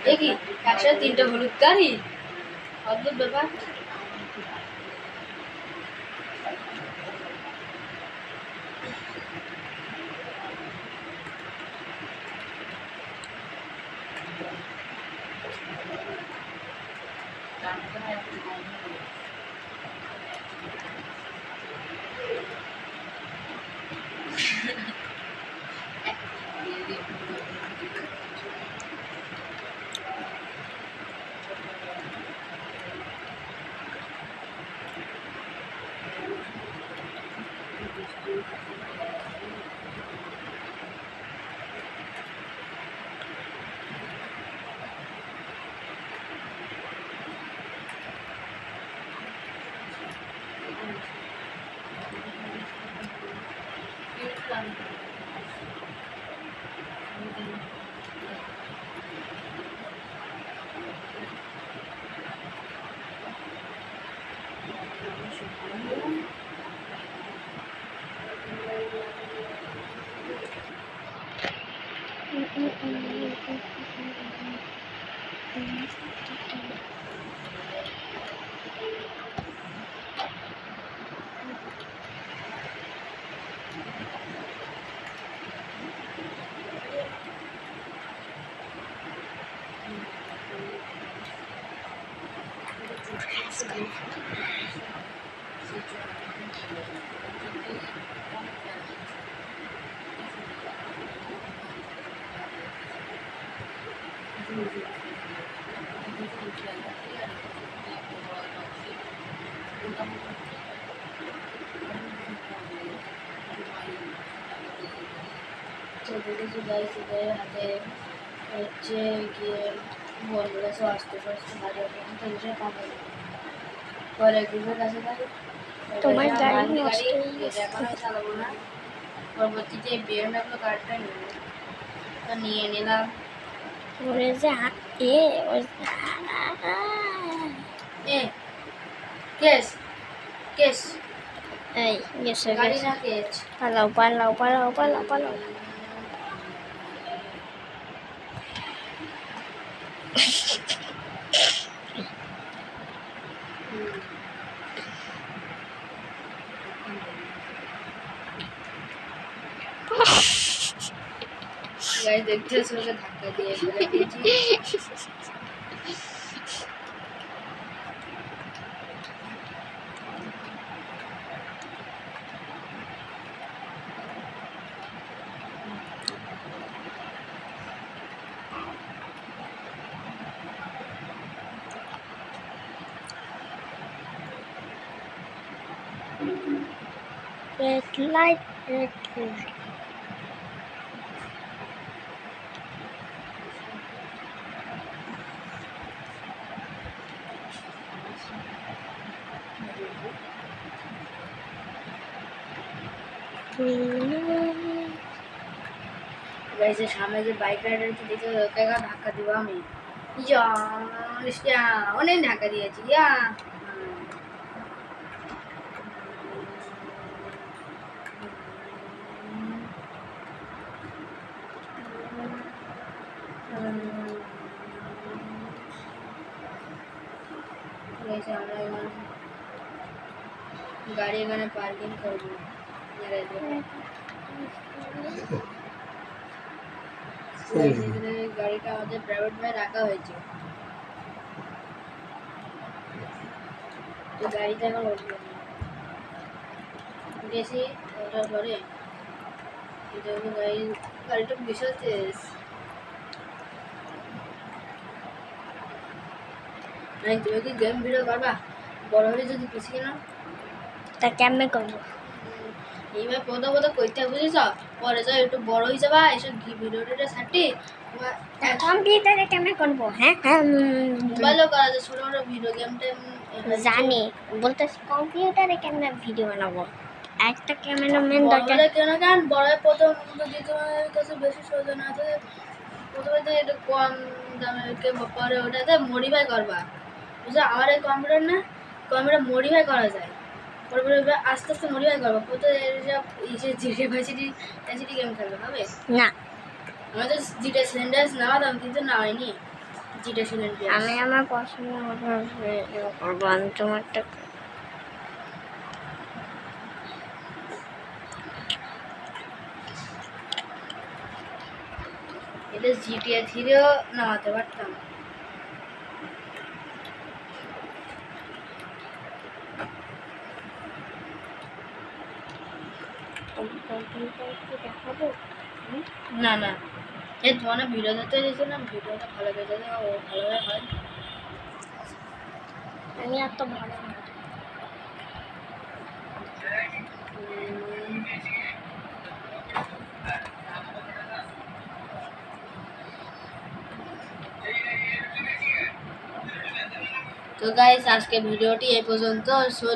দেখি একসাথে 3টা হলুদ গাড়ি, অদ্ভুত ব্যাপার। তো বলেছি গাইস, এদের হাতে হচ্ছে গিয়ে বন্ধুরা সব আসতে আসতে বাড়ি আসতে টেনশন পাবো না। পরে গ্রুপের কাছে গাড়ি তোমার গাড়ি গাড়ি নষ্ট এখন আমি চালাবো না, পরবর্তীতে BMW গাড়িটা নেব। তো নিয়ে নিলাম। ওরে যে এ এ কেস কেস এই গেছে গাড়ি গেছে না কেস। পালাও পালাও পালাও পালাও পালাও গাড়ি দেখতে ওকে ধাক্কা দিয়ে ফেলে দিয়েছি। red light red light গাইছে সামনে যে বাইক রাইডারকে দেখে ওকে ধাক্কা দিব আমি। ইয়া ইয়া অনেক ধাক্কা দিয়েছি। ইয়া গাইছে আমরা এখন গাড়ি এখানে পার্কিং করবো। গাড়িটা আমাদের প্রাইভেট ভাই রাখা হয়েছে, তো গাড়িতে এখন উঠবো না। গেছি ওটার পরে গাড়িটা বিশাল তেজ। তুমি কি গেম ভিডিও করবা? বড় হলে যদি কিছু কিনা তা কেমনে করবো? এইবার প্রথম কইতে বুঝেছ, পরে যাও একটু বড় হয়ে যাবা এসব ভিডিওটা ছাড়টি। কম্পিউটারে কেমনে করবো? হ্যাঁ মোবাইলও করা যায় ছোট ছোট ভিডিও গেম টেম জানি, বলতেছি কম্পিউটারে কেমনে ভিডিও বানাবো? একটা ক্যামেরাম্যান দরকার। কেন কেন বড় প্রথম যদি তোমার কাছে বেশি সোজা না থাকে, প্রথমে তো একটু কম দামের পরে ওটাতে মডিফাই করবা। বুঝছো, আমার এই কম্পিউটার না, কম্পিউটার মডিফাই করা যায়। পরে আস্তে আস্তে মডিফাই করবো। প্রথমে এই যে জিটে ভাইসিটি ভাইসিটি গেম খেলবে হবে না, আমাদের জিটে সিলিন্ডার্স নামাতাম কিন্তু না হয়নি জিটে সিলিন্ডার। আমি আমার পছন্দ মতো ভিডিও করবো। আমি তোমারটা এটা জিটিএ থ্রিও নামাতে পারতাম। দেখাবো। না না, এই তোমার ভিডিও দিতে দিয়েছিলাম, ভিডিওটা ভালো করে দেওয়া ও ভালোভাবে হয়। আমি এত ভালো না। তো গাইস আজকে ভিডিওটি এই পর্যন্ত।